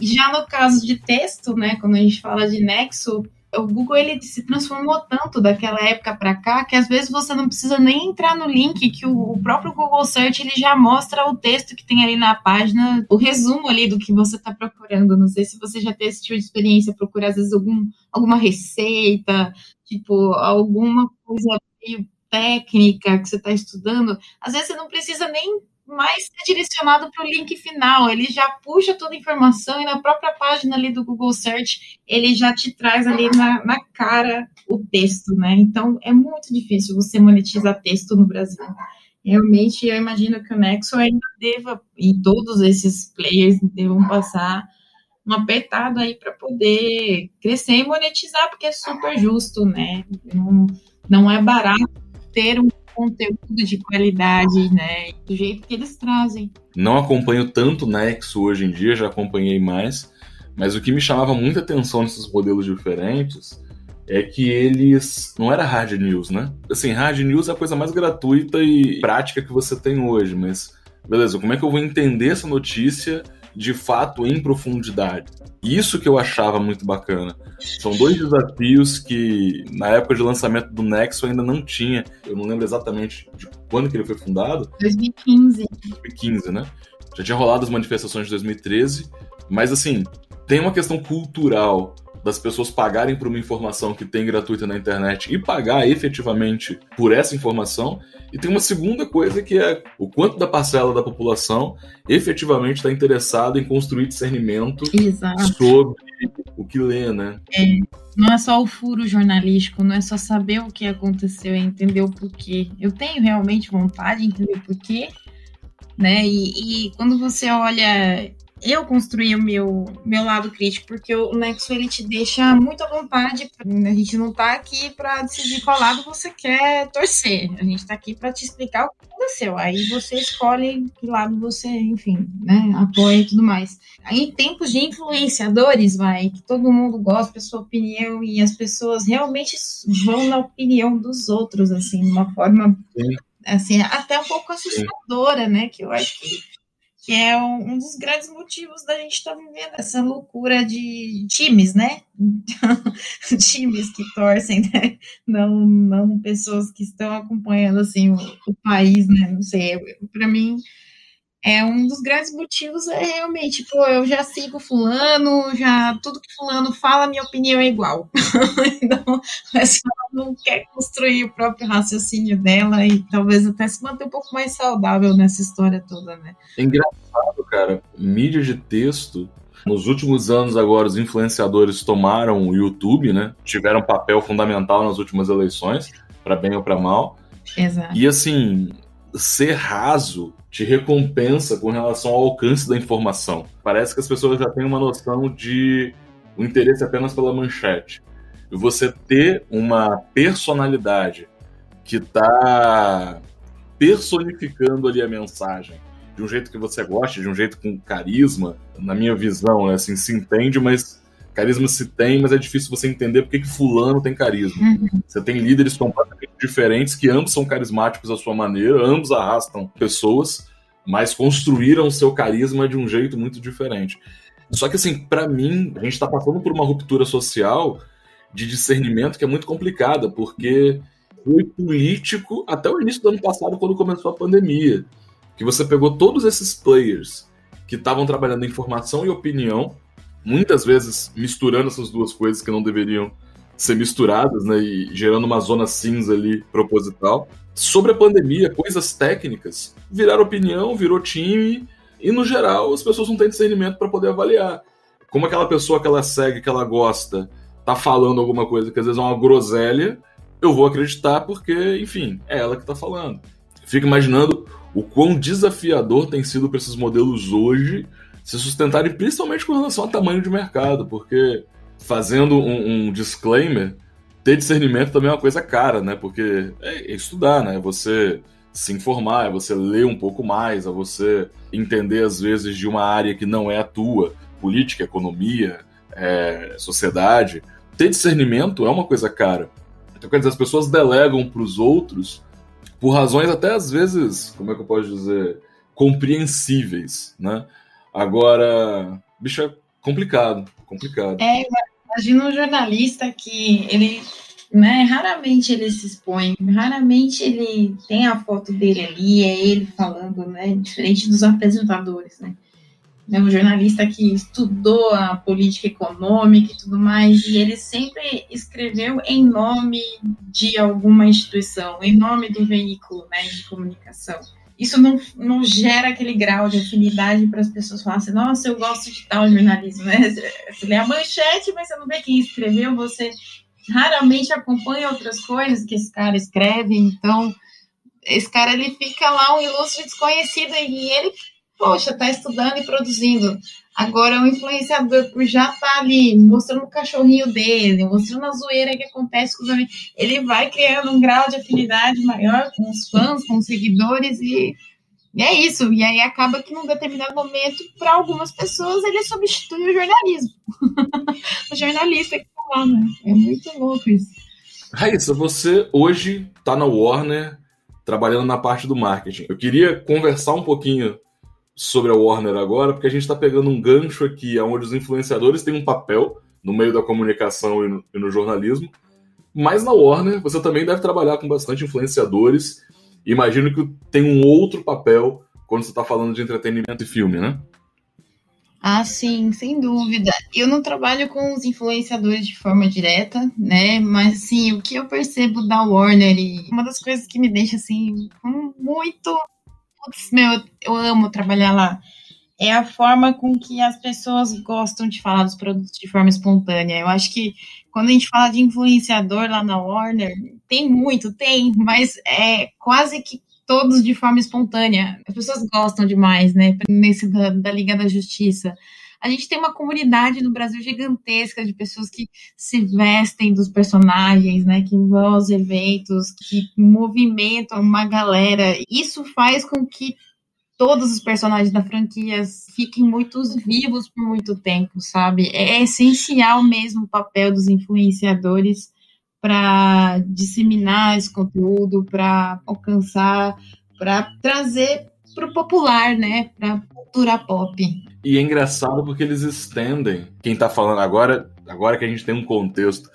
Já no caso de texto, né, quando a gente fala de Nexo, o Google ele se transformou tanto daquela época para cá que às vezes você não precisa nem entrar no link, que o próprio Google Search ele já mostra o texto que tem ali na página, o resumo ali do que você está procurando. Não sei se você já teve esse tipo de experiência, procurar às vezes alguma receita, tipo alguma coisa meio técnica que você está estudando. Às vezes você não precisa nem mais ser direcionado para o link final, ele já puxa toda a informação e na própria página ali do Google Search, ele já te traz ali na cara o texto, né? Então, é muito difícil você monetizar texto no Brasil. Realmente, eu imagino que o Nexo ainda deva, e todos esses players devam passar um apertado aí para poder crescer e monetizar, porque é super justo, né? Não é barato ter um conteúdo de qualidade, né, do jeito que eles trazem. Não acompanho tanto Nexo hoje em dia, já acompanhei mais, mas o que me chamava muita atenção nesses modelos diferentes é que eles... Não era hard news, né? Assim, hard news é a coisa mais gratuita e prática que você tem hoje, mas... Beleza, como é que eu vou entender essa notícia de fato em profundidade? Isso que eu achava muito bacana. São dois desafios que, na época de lançamento do Nexo, ainda não tinha. Eu não lembro exatamente de quando que ele foi fundado. 2015. 2015, né? Já tinha rolado as manifestações de 2013, mas assim, tem uma questão cultural das pessoas pagarem por uma informação que tem gratuita na internet e pagar efetivamente por essa informação. E tem uma segunda coisa que é o quanto da parcela da população efetivamente está interessado em construir discernimento sobre o que lê, né? Não é só o furo jornalístico, não é só saber o que aconteceu, é entender o porquê. Eu tenho realmente vontade de entender o porquê, né? E quando você olha... Eu construí o meu lado crítico, porque o Nexo, ele te deixa muito à vontade. A gente não tá aqui para decidir qual lado você quer torcer. A gente tá aqui para te explicar o que aconteceu. Aí você escolhe que lado você, enfim, né, apoia e tudo mais. Aí, em tempos de influenciadores, que todo mundo gosta da sua opinião e as pessoas realmente vão na opinião dos outros, assim, de uma forma, assim, até um pouco assustadora, né, que eu acho que é um dos grandes motivos da gente estar vivendo essa loucura de times, né? Times que torcem, né? Não pessoas que estão acompanhando, assim, o país, né? Não sei, para mim... um dos grandes motivos é realmente, eu já sigo fulano, tudo que fulano fala, minha opinião é igual. Então, a pessoa não quer construir o próprio raciocínio dela e talvez até se manter um pouco mais saudável nessa história toda, né? É engraçado, cara, mídia de texto, nos últimos anos agora os influenciadores tomaram o YouTube, né? Tiveram um papel fundamental nas últimas eleições, para bem ou para mal. Exato. E assim, ser raso te recompensa com relação ao alcance da informação. Parece que as pessoas já têm uma noção de o interesse apenas pela manchete. E você ter uma personalidade que está personificando ali a mensagem de um jeito que você gosta, de um jeito com carisma, na minha visão, né? Assim, se entende, mas carisma se tem, mas é difícil você entender porque que fulano tem carisma. Você tem líderes completamente diferentes que ambos são carismáticos à sua maneira, ambos arrastam pessoas, mas construíram seu carisma de um jeito muito diferente. Só que, assim, para mim, a gente está passando por uma ruptura social de discernimento que é muito complicada, porque foi político até o início do ano passado, quando começou a pandemia, que você pegou todos esses players que estavam trabalhando em informação e opinião, muitas vezes misturando essas duas coisas que não deveriam ser misturadas, né, e gerando uma zona cinza ali proposital. Sobre a pandemia, coisas técnicas viraram opinião, virou time, e no geral as pessoas não têm discernimento para poder avaliar. Como aquela pessoa que ela segue, que ela gosta, tá falando alguma coisa que às vezes é uma groselha, eu vou acreditar porque, enfim, é ela que tá falando. Fico imaginando o quão desafiador tem sido para esses modelos hoje se sustentarem, principalmente com relação ao tamanho de mercado, porque, fazendo um disclaimer, ter discernimento também é uma coisa cara, né? Porque é estudar, né? É você se informar, é você ler um pouco mais, é você entender, às vezes, de uma área que não é a tua, política, economia, sociedade. Ter discernimento é uma coisa cara. Então, quer dizer, as pessoas delegam para os outros por razões até, às vezes, como é que eu posso dizer, compreensíveis, né? Agora, bicho, é complicado. Imagina um jornalista que ele, né, raramente ele se expõe, raramente ele tem a foto dele ali, é ele falando, né, diferente dos apresentadores, né? É um jornalista que estudou a política econômica e tudo mais, e ele sempre escreveu em nome de alguma instituição, em nome do veículo, né, de comunicação. Isso não gera aquele grau de afinidade para as pessoas falarem assim, nossa, eu gosto de tal jornalismo, né? Você lê a manchete, mas você não vê quem escreveu, você raramente acompanha outras coisas que esse cara escreve, então esse cara, ele fica lá um ilustre desconhecido e ele, poxa, está estudando e produzindo. Agora, o influenciador, por já estar ali mostrando o cachorrinho dele, mostrando a zoeira que acontece com os amigos, ele vai criando um grau de afinidade maior com os fãs, com os seguidores, e é isso. E aí acaba que, num determinado momento, para algumas pessoas, ele substitui o jornalismo. O jornalista que está falar, né? É muito louco isso. Raíssa, você hoje está na Warner trabalhando na parte do marketing. Eu queria conversar um pouquinho sobre a Warner agora, porque a gente está pegando um gancho aqui onde os influenciadores têm um papel no meio da comunicação e no jornalismo, mas na Warner você também deve trabalhar com bastante influenciadores. Imagino que tem um outro papel quando você está falando de entretenimento e filme, né? Ah, sim, sem dúvida. Eu não trabalho com os influenciadores de forma direta, né? Mas, assim, o que eu percebo da Warner e uma das coisas que me deixa, assim, muito... Putz, meu, eu amo trabalhar lá. É a forma com que as pessoas gostam de falar dos produtos de forma espontânea. Eu acho que quando a gente fala de influenciador lá na Warner, tem, mas é quase que todos de forma espontânea. As pessoas gostam demais, né? Nesse da Liga da Justiça. A gente tem uma comunidade no Brasil gigantesca de pessoas que se vestem dos personagens, né? Que vão aos eventos, que movimentam uma galera. Isso faz com que todos os personagens da franquia fiquem muito vivos por muito tempo, sabe? É essencial mesmo o papel dos influenciadores para disseminar esse conteúdo, para alcançar, para trazer para o popular, né? Para a cultura pop. E é engraçado porque eles estendem. Quem tá falando agora que a gente tem um contexto.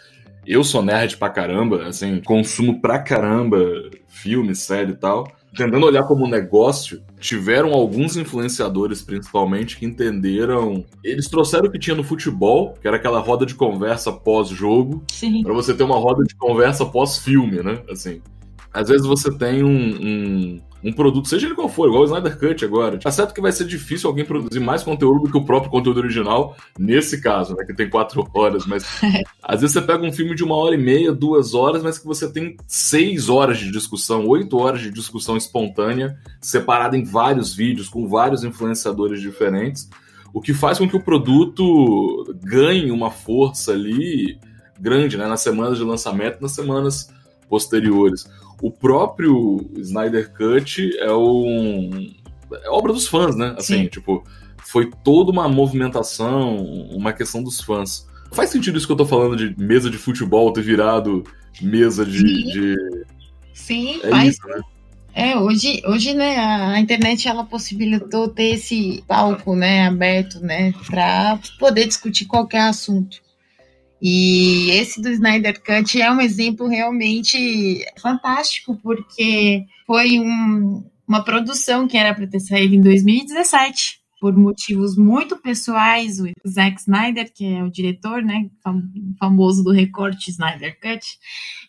Eu sou nerd pra caramba, assim, consumo pra caramba filme, série e tal. Tentando olhar como negócio, tiveram alguns influenciadores, principalmente, que entenderam. Eles trouxeram o que tinha no futebol, que era aquela roda de conversa pós-jogo, para você ter uma roda de conversa pós-filme, né? Assim, às vezes você tem um produto, seja ele qual for, igual o Snyder Cut agora. Tá certo que vai ser difícil alguém produzir mais conteúdo do que o próprio conteúdo original, nesse caso, né, que tem 4 horas, mas às vezes você pega um filme de 1h30, 2 horas, mas que você tem 6 horas de discussão, 8 horas de discussão espontânea, separada em vários vídeos, com vários influenciadores diferentes, o que faz com que o produto ganhe uma força ali grande, né, nas semanas de lançamento, nas semanas posteriores. O próprio Snyder Cut é obra dos fãs, né? Assim, tipo, foi toda uma movimentação, uma questão dos fãs. Faz sentido isso que eu tô falando de mesa de futebol ter virado mesa de... Sim, faz. Isso, né? Hoje, né, a internet ela possibilitou ter esse palco, né, aberto, né, para poder discutir qualquer assunto. E esse do Snyder Cut é um exemplo realmente fantástico, porque foi uma produção que era para ter saído em 2017, por motivos muito pessoais. O Zack Snyder, que é o diretor, né, famoso do recorte Snyder Cut,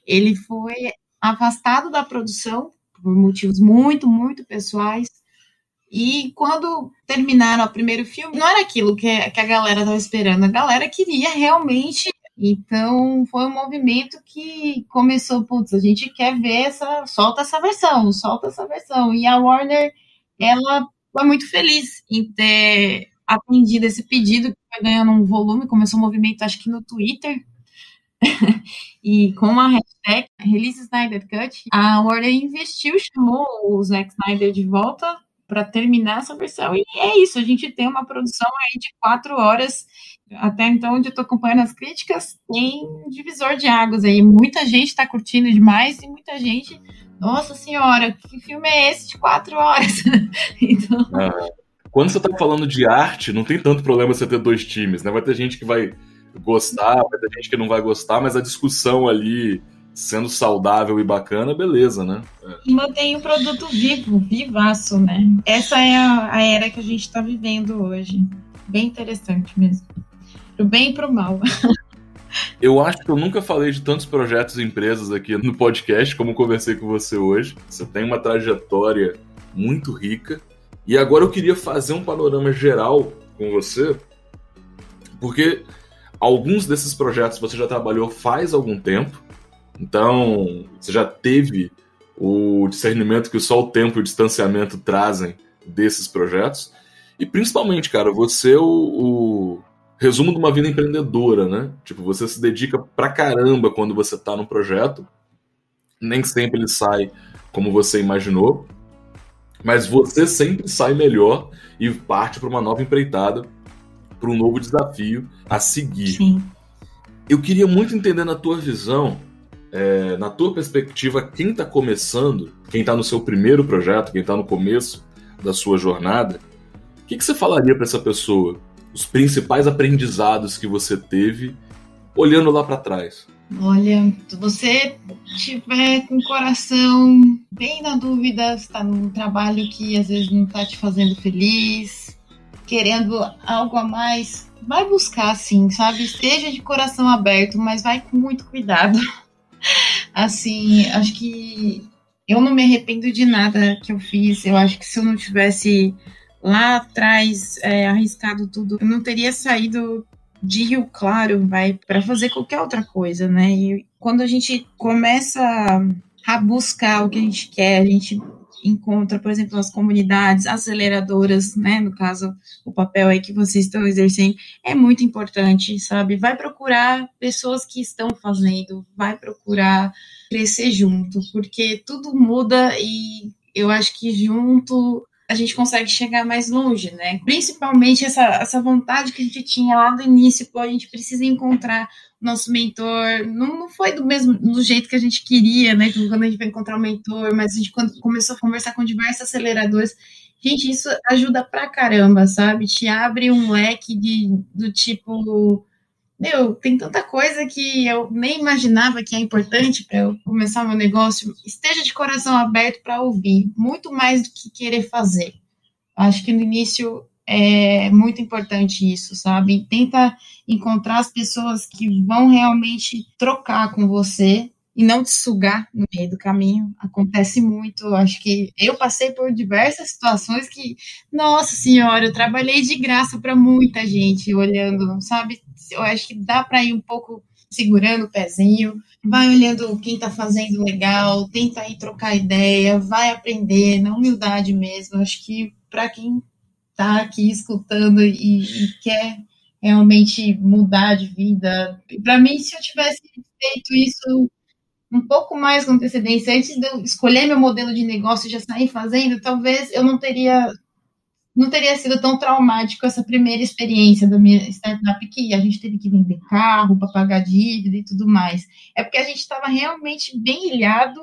ele foi afastado da produção por motivos muito, muito pessoais. E quando terminaram o primeiro filme, não era aquilo que a galera estava esperando. A galera queria realmente. Então, foi um movimento que começou, putz, a gente quer ver solta essa versão. E a Warner, ela foi muito feliz em ter atendido esse pedido, que foi ganhando um volume, começou um movimento, acho que no Twitter, e com a hashtag Release Snyder Cut, a Warner investiu, chamou o Zack Snyder de volta para terminar essa versão, e é isso, a gente tem uma produção aí de 4 horas, até então, onde eu estou acompanhando as críticas, tem um divisor de águas aí, muita gente está curtindo demais, e muita gente, nossa senhora, que filme é esse de 4 horas? Então... Quando você está falando de arte, não tem tanto problema você ter 2 times, né? Vai ter gente que vai gostar, vai ter gente que não vai gostar, mas a discussão ali sendo saudável e bacana, beleza, né? E mantém o produto vivaço, né? Essa é a era que a gente está vivendo hoje. Bem interessante mesmo. Pro bem e pro mal. Eu acho que eu nunca falei de tantos projetos e empresas aqui no podcast como conversei com você hoje. Você tem uma trajetória muito rica. E agora eu queria fazer um panorama geral com você, porque alguns desses projetos você já trabalhou faz algum tempo. Então, você já teve o discernimento que só o tempo e o distanciamento trazem desses projetos. E principalmente, cara, você é o resumo de uma vida empreendedora, né? Tipo, você se dedica pra caramba quando você tá num projeto. Nem sempre ele sai como você imaginou, mas você sempre sai melhor e parte para uma nova empreitada, para um novo desafio a seguir. Sim. Eu queria muito entender na tua visão, na tua perspectiva, quem está começando, quem está no seu primeiro projeto, quem está no começo da sua jornada, o que você falaria para essa pessoa? Os principais aprendizados que você teve olhando lá para trás? Olha, se você tiver com o coração bem na dúvida, está num trabalho que às vezes não está te fazendo feliz, querendo algo a mais, vai buscar sim, sabe? Esteja de coração aberto, mas vai com muito cuidado. Assim, acho que eu não me arrependo de nada que eu fiz. Eu acho que se eu não tivesse lá atrás arriscado tudo, eu não teria saído de Rio Claro, para fazer qualquer outra coisa, né? E quando a gente começa a buscar o que a gente quer, a gente encontra, por exemplo, as comunidades aceleradoras, né? No caso, o papel aí que vocês estão exercendo é muito importante, sabe? Vai procurar pessoas que estão fazendo, vai procurar crescer junto, porque tudo muda e eu acho que junto a gente consegue chegar mais longe, né? Principalmente essa vontade que a gente tinha lá no início, pô, a gente precisa encontrar nosso mentor. Não foi do jeito que a gente queria, né? Quando a gente vai encontrar o mentor, mas a gente quando começou a conversar com diversos aceleradores, gente, isso ajuda pra caramba, sabe? Te abre um leque do tipo, meu, tem tanta coisa que eu nem imaginava que é importante para eu começar meu negócio. Esteja de coração aberto para ouvir, muito mais do que querer fazer. Acho que no início é muito importante isso, sabe? Tenta encontrar as pessoas que vão realmente trocar com você e não te sugar no meio do caminho. Acontece muito. Acho que eu passei por diversas situações que, nossa senhora, eu trabalhei de graça para muita gente olhando, sabe? Eu acho que dá para ir um pouco segurando o pezinho, vai olhando quem está fazendo legal, tenta ir trocar ideia, vai aprender, na humildade mesmo. Acho que para quem está aqui escutando e quer realmente mudar de vida, para mim, se eu tivesse feito isso um pouco mais com antecedência, antes de eu escolher meu modelo de negócio e já sair fazendo, talvez eu não teria sido tão traumático essa primeira experiência da minha startup, que a gente teve que vender carro para pagar dívida e tudo mais. É porque a gente estava realmente bem ilhado,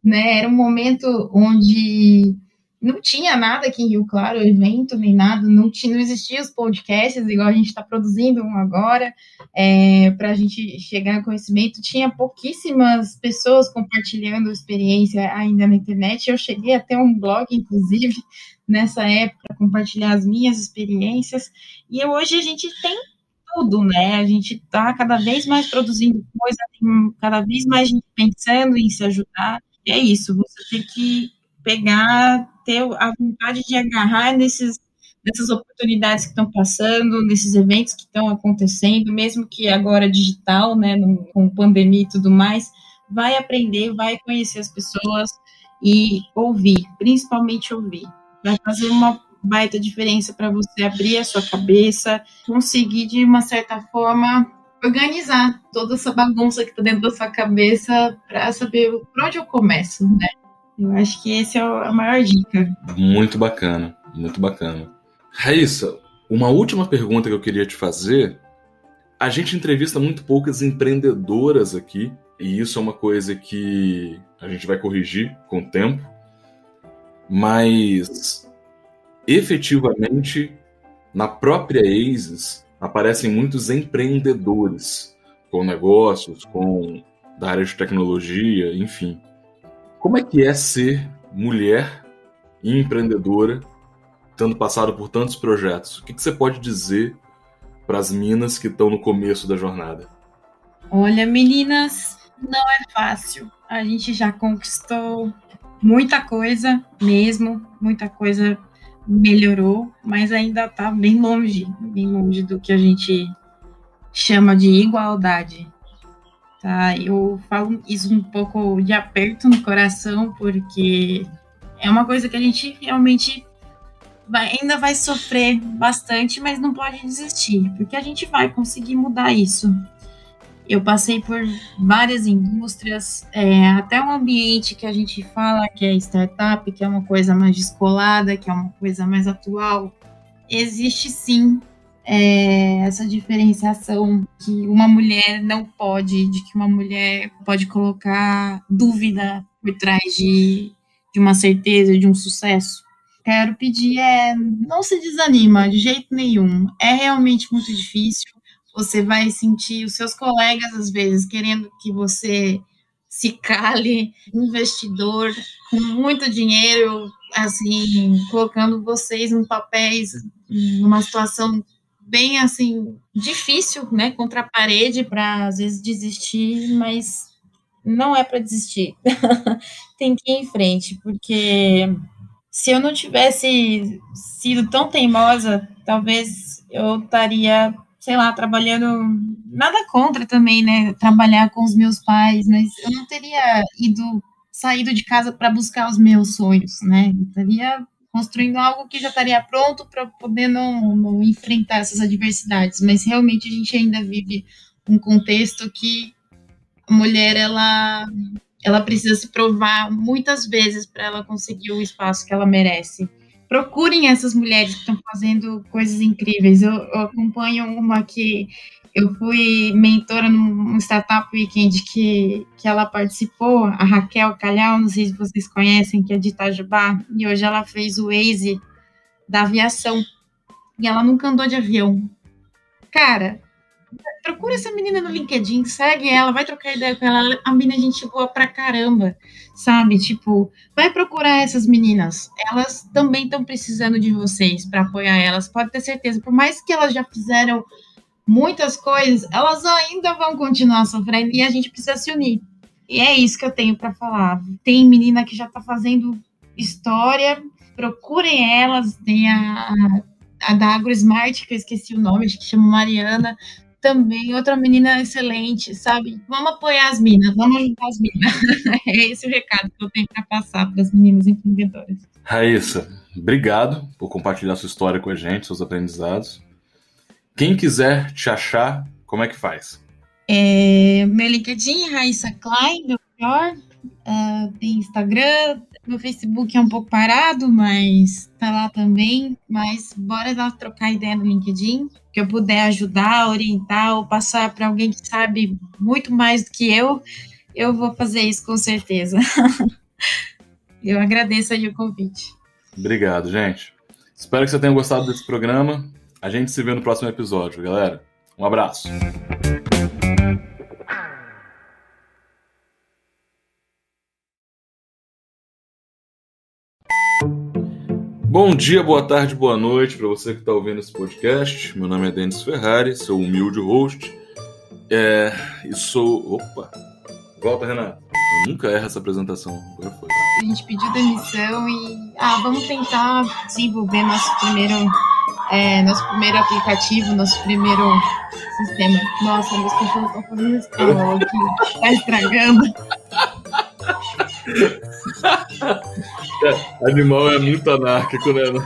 né? Era um momento onde não tinha nada aqui em Rio Claro, evento nem nada, não existia os podcasts, igual a gente está produzindo um agora, para a gente chegar a conhecimento. Tinha pouquíssimas pessoas compartilhando experiência ainda na internet. Eu cheguei a ter um blog, inclusive, nessa época, compartilhar as minhas experiências, e hoje a gente tem tudo, né? A gente está cada vez mais produzindo coisa, tem cada vez mais gente pensando em se ajudar. E é isso, você tem que pegar, ter a vontade de agarrar nessas oportunidades que estão passando, nesses eventos que estão acontecendo, mesmo que agora digital, né, com pandemia e tudo mais, vai aprender, vai conhecer as pessoas e ouvir, principalmente ouvir. Vai fazer uma baita diferença para você abrir a sua cabeça, conseguir, de uma certa forma, organizar toda essa bagunça que está dentro da sua cabeça para saber por onde eu começo, né? Eu acho que esse é a maior dica. Muito bacana, muito bacana. Raíssa, uma última pergunta que eu queria te fazer. A gente entrevista muito poucas empreendedoras aqui, e isso é uma coisa que a gente vai corrigir com o tempo, mas efetivamente na própria ASES aparecem muitos empreendedores com negócios, da área de tecnologia, enfim. Como é que é ser mulher e empreendedora, tendo passado por tantos projetos? O que você pode dizer para as minas que estão no começo da jornada? Olha, meninas, não é fácil. A gente já conquistou muita coisa mesmo, muita coisa melhorou, mas ainda está bem longe do que a gente chama de igualdade. Tá? Eu falo isso um pouco de aperto no coração, porque é uma coisa que a gente realmente ainda vai sofrer bastante, mas não pode desistir, porque a gente vai conseguir mudar isso. Eu passei por várias indústrias, até um ambiente que a gente fala que é startup, que é uma coisa mais descolada, que é uma coisa mais atual. Existe sim essa diferenciação que uma mulher não pode, de que uma mulher pode colocar dúvida por trás de uma certeza, de um sucesso. Quero pedir não se desanima de jeito nenhum. É realmente muito difícil. Você vai sentir os seus colegas, às vezes, querendo que você se cale, investidor com muito dinheiro, assim, colocando vocês em papéis, numa situação bem, assim, difícil, né, contra a parede, para, às vezes, desistir, mas não é para desistir. Tem que ir em frente, porque se eu não tivesse sido tão teimosa, talvez eu estaria, sei lá, trabalhando, nada contra também, né, trabalhar com os meus pais, mas eu não teria saído de casa para buscar os meus sonhos, né, eu estaria construindo algo que já estaria pronto para poder não enfrentar essas adversidades, mas realmente a gente ainda vive um contexto que a mulher, ela precisa se provar muitas vezes para ela conseguir o espaço que ela merece. Procurem essas mulheres que estão fazendo coisas incríveis. Eu acompanho uma que eu fui mentora num Startup Weekend que ela participou, a Raquel Calhau, não sei se vocês conhecem, que é de Itajubá, e hoje ela fez o Waze da aviação, e ela nunca andou de avião. Cara, procura essa menina no LinkedIn, segue ela, vai trocar ideia com ela. A menina é gente boa pra caramba, sabe? Tipo, vai procurar essas meninas. Elas também estão precisando de vocês para apoiar elas. Pode ter certeza. Por mais que elas já fizeram muitas coisas, elas ainda vão continuar sofrendo e a gente precisa se unir. E é isso que eu tenho para falar. Tem menina que já tá fazendo história. Procurem elas. Tem a da AgroSmart, que eu esqueci o nome, acho que chama Mariana. Também, outra menina excelente, sabe? Vamos apoiar as minas, vamos ajudar as minas. É esse o recado que eu tenho para passar para as meninas empreendedoras. Raíssa, obrigado por compartilhar sua história com a gente, seus aprendizados. Quem quiser te achar, como é que faz? Meu LinkedIn, Raíssa Klein, meu pior. Tem Instagram, meu Facebook é um pouco parado, mas tá lá também. Mas bora lá trocar ideia no LinkedIn, que eu puder ajudar, orientar ou passar para alguém que sabe muito mais do que eu vou fazer isso com certeza. Eu agradeço aí o convite. Obrigado, gente. Espero que você tenha gostado desse programa. A gente se vê no próximo episódio, galera. Um abraço. Bom dia, boa tarde, boa noite para você que está ouvindo esse podcast. Meu nome é Denis Ferrari, sou humilde host. E sou... Opa! Volta, Renato. Eu nunca erro essa apresentação. Agora foi. A gente pediu demissão e... vamos tentar desenvolver nosso primeiro aplicativo, nosso primeiro sistema. Nossa, meus cachorros estão fazendo escala aqui. Tá estragando. Animal é muito anárquico, né? Eu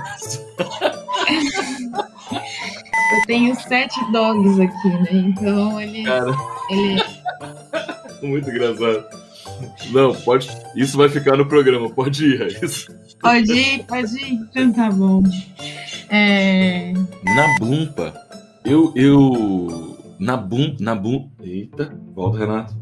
tenho 7 dogs aqui, né? Então Cara, ele... muito engraçado. Não, pode. Isso vai ficar no programa. Pode ir, Raíssa. Pode ir. Então tá bom. Na Blumpa. Na Blum. Eita, volta, Renato.